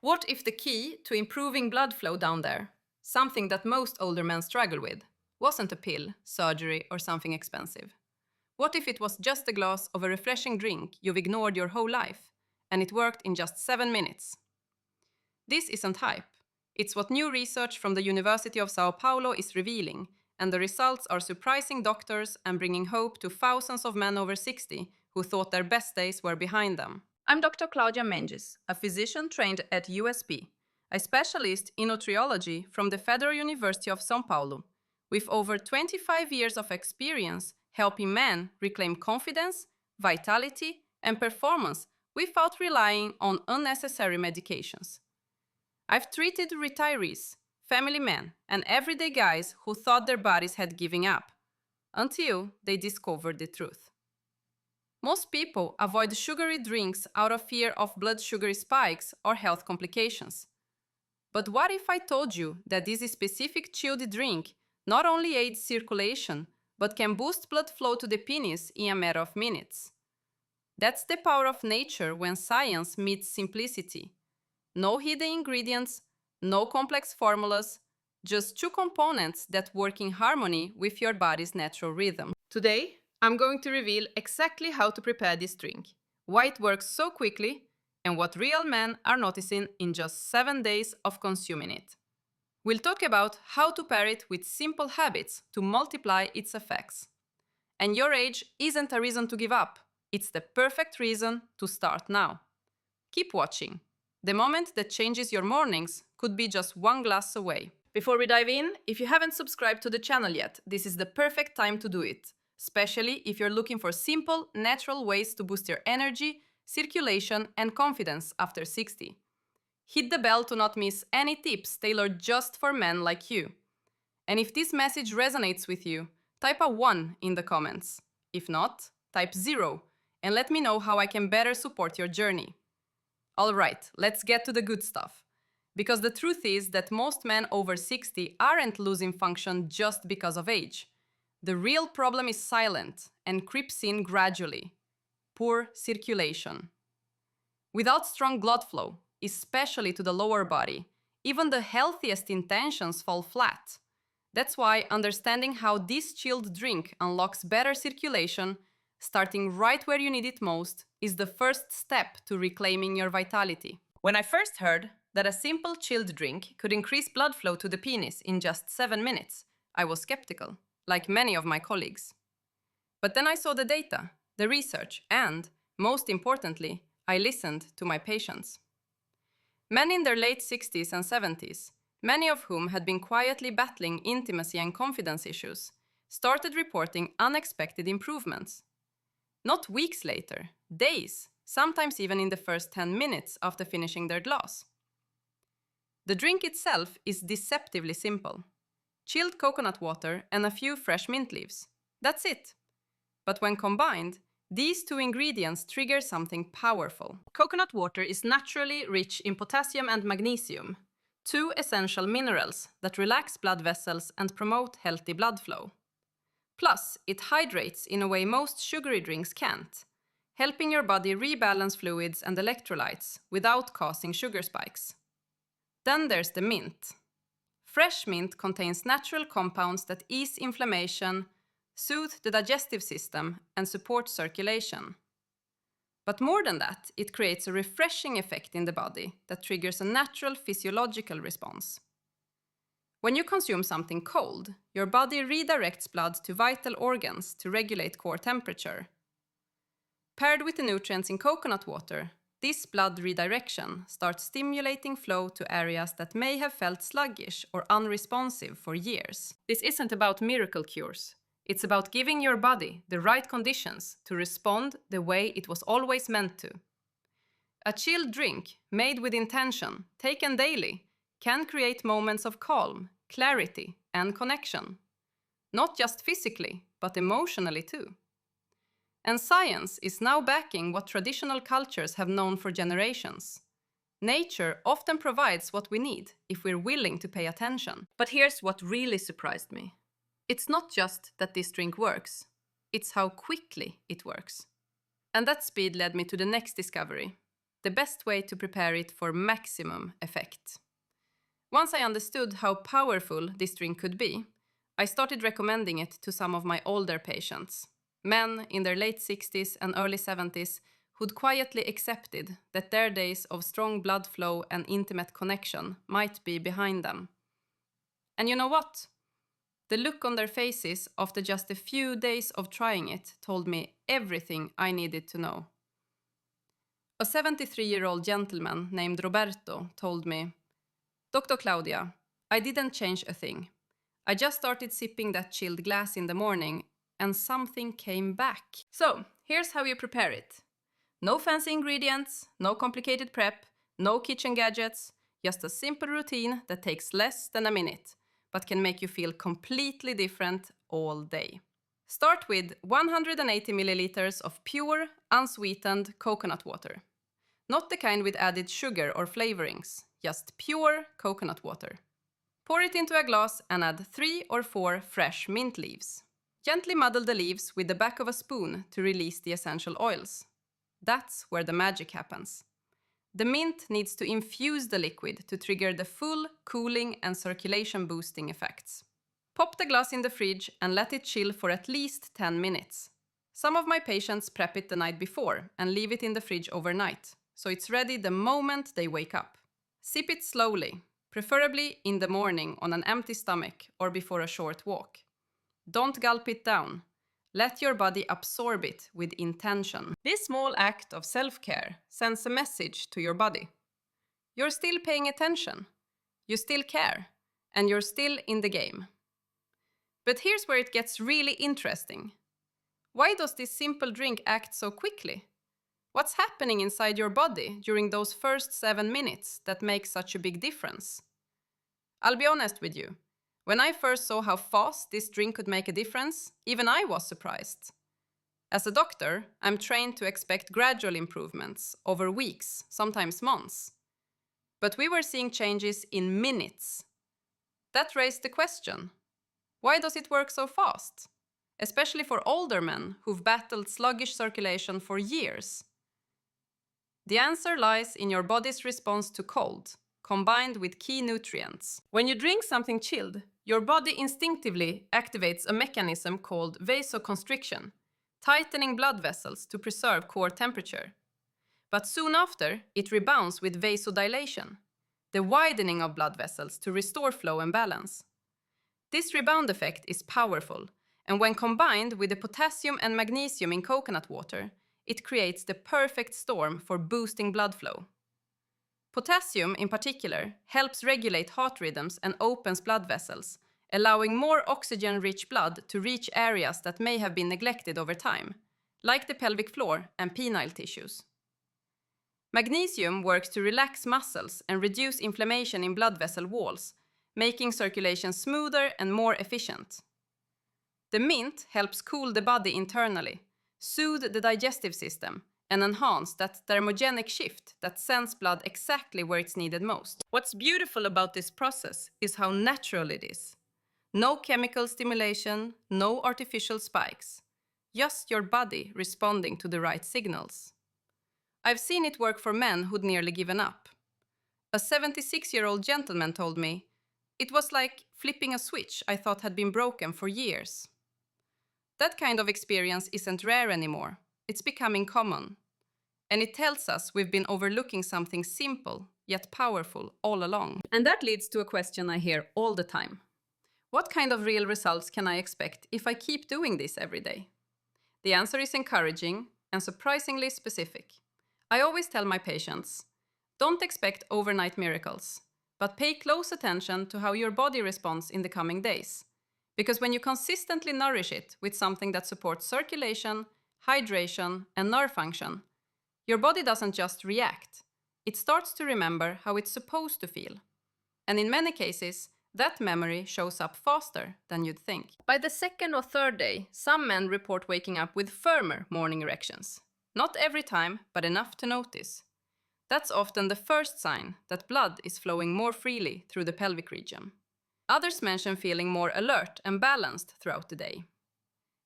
What if the key to improving blood flow down there, something that most older men struggle with, wasn't a pill, surgery, or something expensive? What if it was just a glass of a refreshing drink you've ignored your whole life, and it worked in just 7 minutes? This isn't hype. It's what new research from the University of São Paulo is revealing, and the results are surprising doctors and bringing hope to thousands of men over 60 who thought their best days were behind them. I'm Dr. Cláudia Mendes, a physician trained at USP, a specialist in nutrrology from the Federal University of São Paulo, with over 25 years of experience helping men reclaim confidence, vitality, and performance without relying on unnecessary medications. I've treated retirees, family men, and everyday guys who thought their bodies had given up, until they discovered the truth. Most people avoid sugary drinks out of fear of blood sugar spikes or health complications. But what if I told you that this specific chilled drink not only aids circulation, but can boost blood flow to the penis in a matter of minutes? That's the power of nature when science meets simplicity. No hidden ingredients, no complex formulas, just two components that work in harmony with your body's natural rhythm. Today, I'm going to reveal exactly how to prepare this drink, why it works so quickly, and what real men are noticing in just 7 days of consuming it. We'll talk about how to pair it with simple habits to multiply its effects. And your age isn't a reason to give up, it's the perfect reason to start now. Keep watching. The moment that changes your mornings could be just one glass away. Before we dive in, if you haven't subscribed to the channel yet, this is the perfect time to do it, especially if you're looking for simple, natural ways to boost your energy, circulation, and confidence after 60. Hit the bell to not miss any tips tailored just for men like you. And if this message resonates with you, type a 1 in the comments. If not, type 0 and let me know how I can better support your journey. Alright, let's get to the good stuff. Because the truth is that most men over 60 aren't losing function just because of age. The real problem is silent and creeps in gradually. Poor circulation. Without strong blood flow, especially to the lower body, even the healthiest intentions fall flat. That's why understanding how this chilled drink unlocks better circulation, starting right where you need it most, is the first step to reclaiming your vitality. When I first heard that a simple chilled drink could increase blood flow to the penis in just 7 minutes, I was skeptical, like many of my colleagues. But then I saw the data, the research, and, most importantly, I listened to my patients. Men in their late 60s and 70s, many of whom had been quietly battling intimacy and confidence issues, started reporting unexpected improvements. Not weeks later, days, sometimes even in the first 10 minutes after finishing their glass. The drink itself is deceptively simple. Chilled coconut water and a few fresh mint leaves. That's it. But when combined, these two ingredients trigger something powerful. Coconut water is naturally rich in potassium and magnesium, two essential minerals that relax blood vessels and promote healthy blood flow. Plus, it hydrates in a way most sugary drinks can't, helping your body rebalance fluids and electrolytes without causing sugar spikes. Then there's the mint. Fresh mint contains natural compounds that ease inflammation, soothe the digestive system, and support circulation. But more than that, it creates a refreshing effect in the body that triggers a natural physiological response. When you consume something cold, your body redirects blood to vital organs to regulate core temperature. Paired with the nutrients in coconut water, this blood redirection starts stimulating flow to areas that may have felt sluggish or unresponsive for years. This isn't about miracle cures. It's about giving your body the right conditions to respond the way it was always meant to. A chilled drink, made with intention, taken daily, can create moments of calm, clarity, and connection. Not just physically, but emotionally too. And science is now backing what traditional cultures have known for generations. Nature often provides what we need if we're willing to pay attention. But here's what really surprised me. It's not just that this drink works, it's how quickly it works. And that speed led me to the next discovery. the best way to prepare it for maximum effect. Once I understood how powerful this drink could be, I started recommending it to some of my older patients, men in their late 60s and early 70s who'd quietly accepted that their days of strong blood flow and intimate connection might be behind them. And you know what? The look on their faces after just a few days of trying it told me everything I needed to know. A 73-year-old gentleman named Roberto told me, "Dr. Claudia, I didn't change a thing. I just started sipping that chilled glass in the morning and something came back." So, here's how you prepare it. No fancy ingredients, no complicated prep, no kitchen gadgets, just a simple routine that takes less than a minute, but can make you feel completely different all day. Start with 180 milliliters of pure, unsweetened coconut water. Not the kind with added sugar or flavorings, just pure coconut water. Pour it into a glass and add 3 or 4 fresh mint leaves. Gently muddle the leaves with the back of a spoon to release the essential oils. That's where the magic happens. The mint needs to infuse the liquid to trigger the full cooling and circulation boosting effects. Pop the glass in the fridge and let it chill for at least 10 minutes. Some of my patients prep it the night before and leave it in the fridge overnight, so it's ready the moment they wake up. Sip it slowly, preferably in the morning on an empty stomach or before a short walk. Don't gulp it down. Let your body absorb it with intention. This small act of self-care sends a message to your body. You're still paying attention, you still care, and you're still in the game. But here's where it gets really interesting. Why does this simple drink act so quickly? What's happening inside your body during those first 7 minutes that makes such a big difference? I'll be honest with you. When I first saw how fast this drink could make a difference, even I was surprised. As a doctor, I'm trained to expect gradual improvements over weeks, sometimes months. But we were seeing changes in minutes. That raised the question, why does it work so fast? Especially for older men who've battled sluggish circulation for years. The answer lies in your body's response to cold, combined with key nutrients. When you drink something chilled, your body instinctively activates a mechanism called vasoconstriction, tightening blood vessels to preserve core temperature. But soon after, it rebounds with vasodilation, the widening of blood vessels to restore flow and balance. This rebound effect is powerful, and when combined with the potassium and magnesium in coconut water, it creates the perfect storm for boosting blood flow. Potassium, in particular, helps regulate heart rhythms and opens blood vessels, allowing more oxygen-rich blood to reach areas that may have been neglected over time, like the pelvic floor and penile tissues. Magnesium works to relax muscles and reduce inflammation in blood vessel walls, making circulation smoother and more efficient. The mint helps cool the body internally, soothe the digestive system, and enhance that thermogenic shift that sends blood exactly where it's needed most. What's beautiful about this process is how natural it is. No chemical stimulation, no artificial spikes. Just your body responding to the right signals. I've seen it work for men who'd nearly given up. A 76-year-old gentleman told me, "It was like flipping a switch I thought had been broken for years." That kind of experience isn't rare anymore. It's becoming common. And it tells us we've been overlooking something simple, yet powerful, all along. And that leads to a question I hear all the time. What kind of real results can I expect if I keep doing this every day? The answer is encouraging and surprisingly specific. I always tell my patients, don't expect overnight miracles, but pay close attention to how your body responds in the coming days. Because when you consistently nourish it with something that supports circulation, hydration, and nerve function, your body doesn't just react. It starts to remember how it's supposed to feel. And in many cases, that memory shows up faster than you'd think. By the second or third day, some men report waking up with firmer morning erections. Not every time, but enough to notice. That's often the first sign that blood is flowing more freely through the pelvic region. Others mention feeling more alert and balanced throughout the day.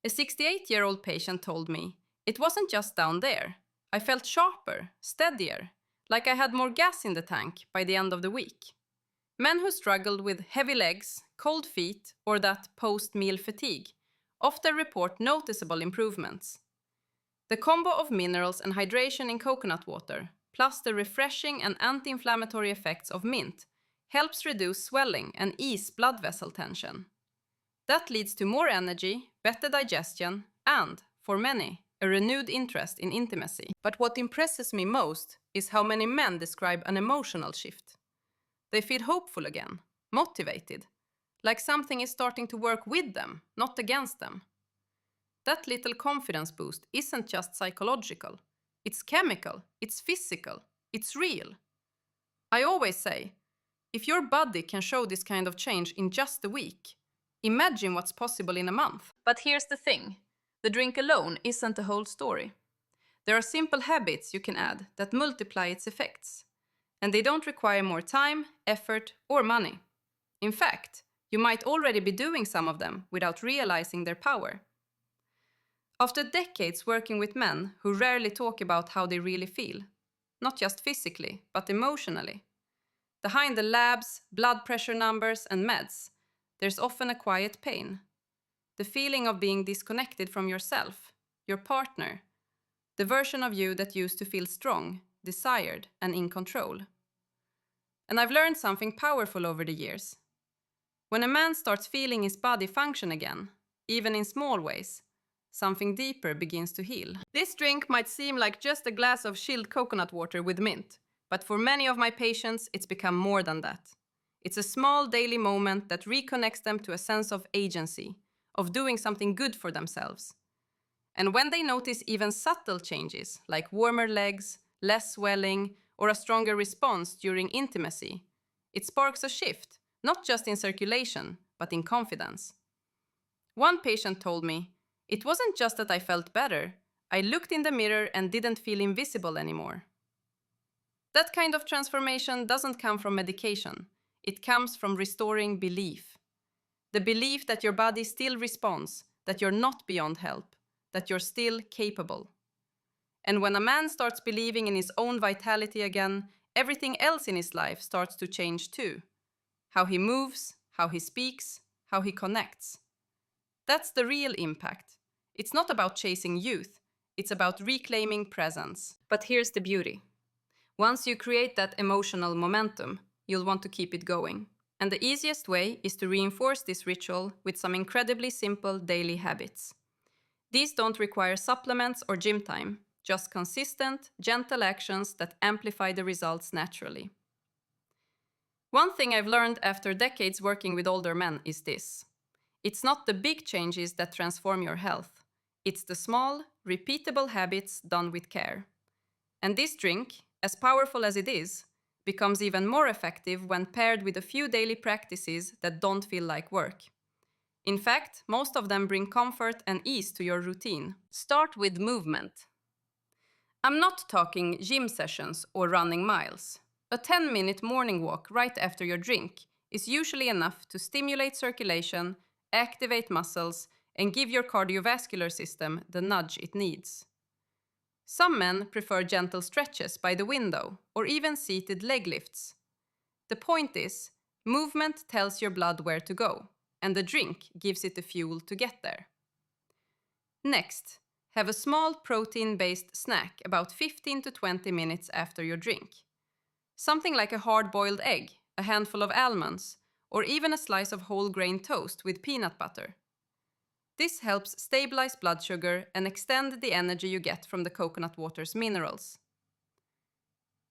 A 68-year-old patient told me, "It wasn't just down there. I felt sharper, steadier, like I had more gas in the tank by the end of the week. Men who struggled with heavy legs, cold feet, or that post-meal fatigue often report noticeable improvements. The combo of minerals and hydration in coconut water, plus the refreshing and anti-inflammatory effects of mint, helps reduce swelling and ease blood vessel tension. That leads to more energy, better digestion, and, for many, a renewed interest in intimacy. But what impresses me most is how many men describe an emotional shift. They feel hopeful again, motivated, like something is starting to work with them, not against them. That little confidence boost isn't just psychological. It's chemical, it's physical, it's real. I always say, if your body can show this kind of change in just a week, imagine what's possible in a month. But here's the thing. The drink alone isn't the whole story. There are simple habits you can add that multiply its effects. And they don't require more time, effort, or money. In fact, you might already be doing some of them without realizing their power. After decades working with men who rarely talk about how they really feel, not just physically, but emotionally, behind the labs, blood pressure numbers, and meds, there's often a quiet pain. The feeling of being disconnected from yourself, your partner, the version of you that used to feel strong, desired, and in control. And I've learned something powerful over the years. When a man starts feeling his body function again, even in small ways, something deeper begins to heal. This drink might seem like just a glass of chilled coconut water with mint, but for many of my patients, it's become more than that. It's a small daily moment that reconnects them to a sense of agency, of doing something good for themselves. And when they notice even subtle changes, like warmer legs, less swelling, or a stronger response during intimacy, it sparks a shift, not just in circulation, but in confidence. One patient told me, "It wasn't just that I felt better, I looked in the mirror and didn't feel invisible anymore." That kind of transformation doesn't come from medication. It comes from restoring belief. The belief that your body still responds, that you're not beyond help, that you're still capable. And when a man starts believing in his own vitality again, everything else in his life starts to change too. How he moves, how he speaks, how he connects. That's the real impact. It's not about chasing youth, it's about reclaiming presence. But here's the beauty. Once you create that emotional momentum, you'll want to keep it going. And the easiest way is to reinforce this ritual with some incredibly simple daily habits. These don't require supplements or gym time, just consistent, gentle actions that amplify the results naturally. One thing I've learned after decades working with older men is this. It's not the big changes that transform your health. It's the small, repeatable habits done with care. And this drink, as powerful as it is, becomes even more effective when paired with a few daily practices that don't feel like work. In fact, most of them bring comfort and ease to your routine. Start with movement. I'm not talking gym sessions or running miles. A 10-minute morning walk right after your drink is usually enough to stimulate circulation, activate muscles, and give your cardiovascular system the nudge it needs. Some men prefer gentle stretches by the window or even seated leg lifts. The point is, movement tells your blood where to go, and the drink gives it the fuel to get there. Next, have a small protein-based snack about 15 to 20 minutes after your drink. Something like a hard-boiled egg, a handful of almonds, or even a slice of whole grain toast with peanut butter. This helps stabilize blood sugar and extend the energy you get from the coconut water's minerals.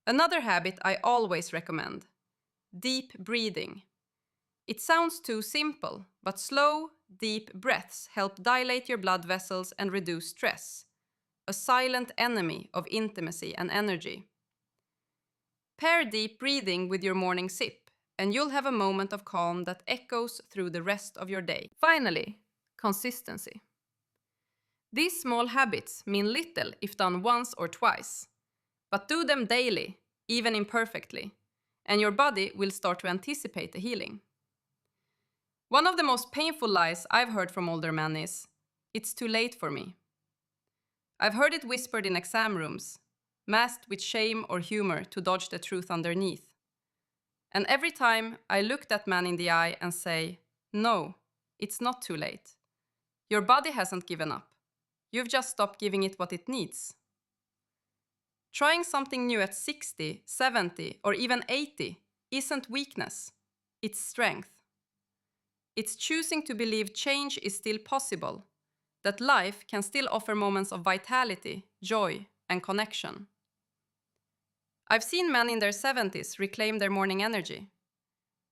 Another habit I always recommend: deep breathing. It sounds too simple, but slow, deep breaths help dilate your blood vessels and reduce stress, a silent enemy of intimacy and energy. Pair deep breathing with your morning sip, and you'll have a moment of calm that echoes through the rest of your day. Finally, consistency. These small habits mean little if done once or twice, but do them daily, even imperfectly, and your body will start to anticipate the healing. One of the most painful lies I've heard from older men is, "It's too late for me." I've heard it whispered in exam rooms, masked with shame or humor to dodge the truth underneath. And every time I look that man in the eye and say, no, it's not too late. Your body hasn't given up. You've just stopped giving it what it needs. Trying something new at 60, 70, or even 80 isn't weakness, it's strength. It's choosing to believe change is still possible, that life can still offer moments of vitality, joy, and connection. I've seen men in their 70s reclaim their morning energy.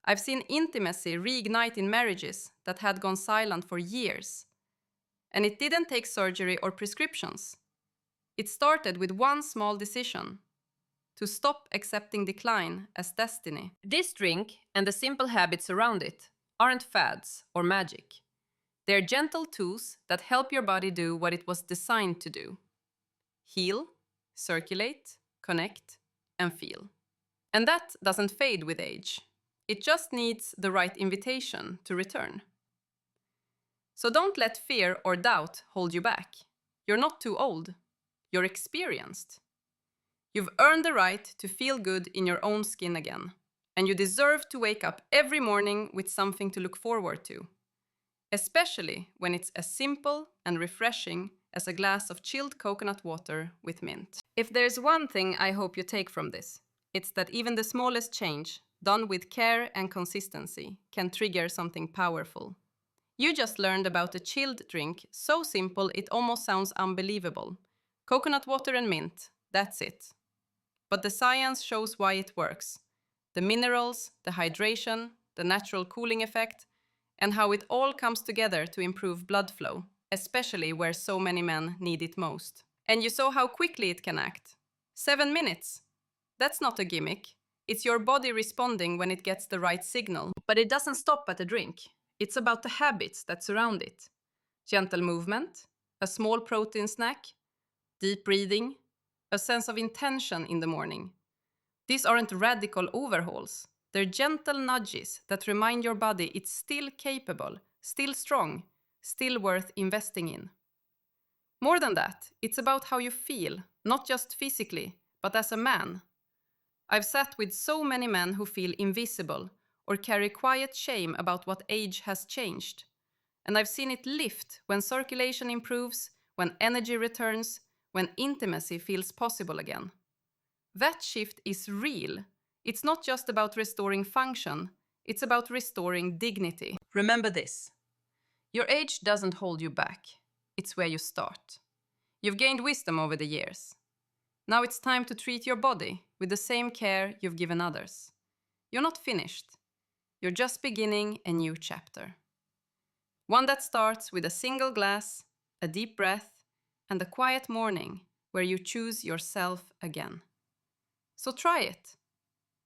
I've seen intimacy reignite in marriages that had gone silent for years. And it didn't take surgery or prescriptions. It started with one small decision: to stop accepting decline as destiny. This drink and the simple habits around it aren't fads or magic. They're gentle tools that help your body do what it was designed to do: heal, circulate, connect, and feel. And that doesn't fade with age. It just needs the right invitation to return. So don't let fear or doubt hold you back. You're not too old. You're experienced. You've earned the right to feel good in your own skin again. And you deserve to wake up every morning with something to look forward to. Especially when it's as simple and refreshing as a glass of chilled coconut water with mint. If there's one thing I hope you take from this, it's that even the smallest change, done with care and consistency, can trigger something powerful. You just learned about a chilled drink, so simple it almost sounds unbelievable. Coconut water and mint, that's it. But the science shows why it works. The minerals, the hydration, the natural cooling effect, and how it all comes together to improve blood flow, especially where so many men need it most. And you saw how quickly it can act. 7 minutes. That's not a gimmick. It's your body responding when it gets the right signal. But it doesn't stop at a drink. It's about the habits that surround it. Gentle movement, a small protein snack, deep breathing, a sense of intention in the morning. These aren't radical overhauls. They're gentle nudges that remind your body it's still capable, still strong, still worth investing in. More than that, it's about how you feel, not just physically, but as a man. I've sat with so many men who feel invisible or carry quiet shame about what age has changed. And I've seen it lift when circulation improves, when energy returns, when intimacy feels possible again. That shift is real. It's not just about restoring function, it's about restoring dignity. Remember this: your age doesn't hold you back, it's where you start. You've gained wisdom over the years. Now it's time to treat your body with the same care you've given others. You're not finished. You're just beginning a new chapter. One that starts with a single glass, a deep breath, and a quiet morning where you choose yourself again. So try it.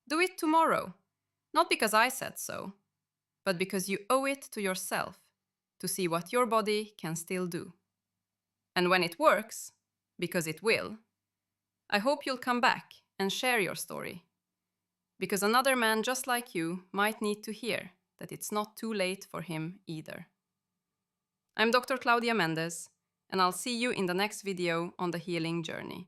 Do it tomorrow. Not because I said so, but because you owe it to yourself to see what your body can still do. And when it works, because it will, I hope you'll come back and share your story. Because another man just like you might need to hear that it's not too late for him either. I'm Dr. Cláudia Mendes, and I'll see you in the next video on the healing journey.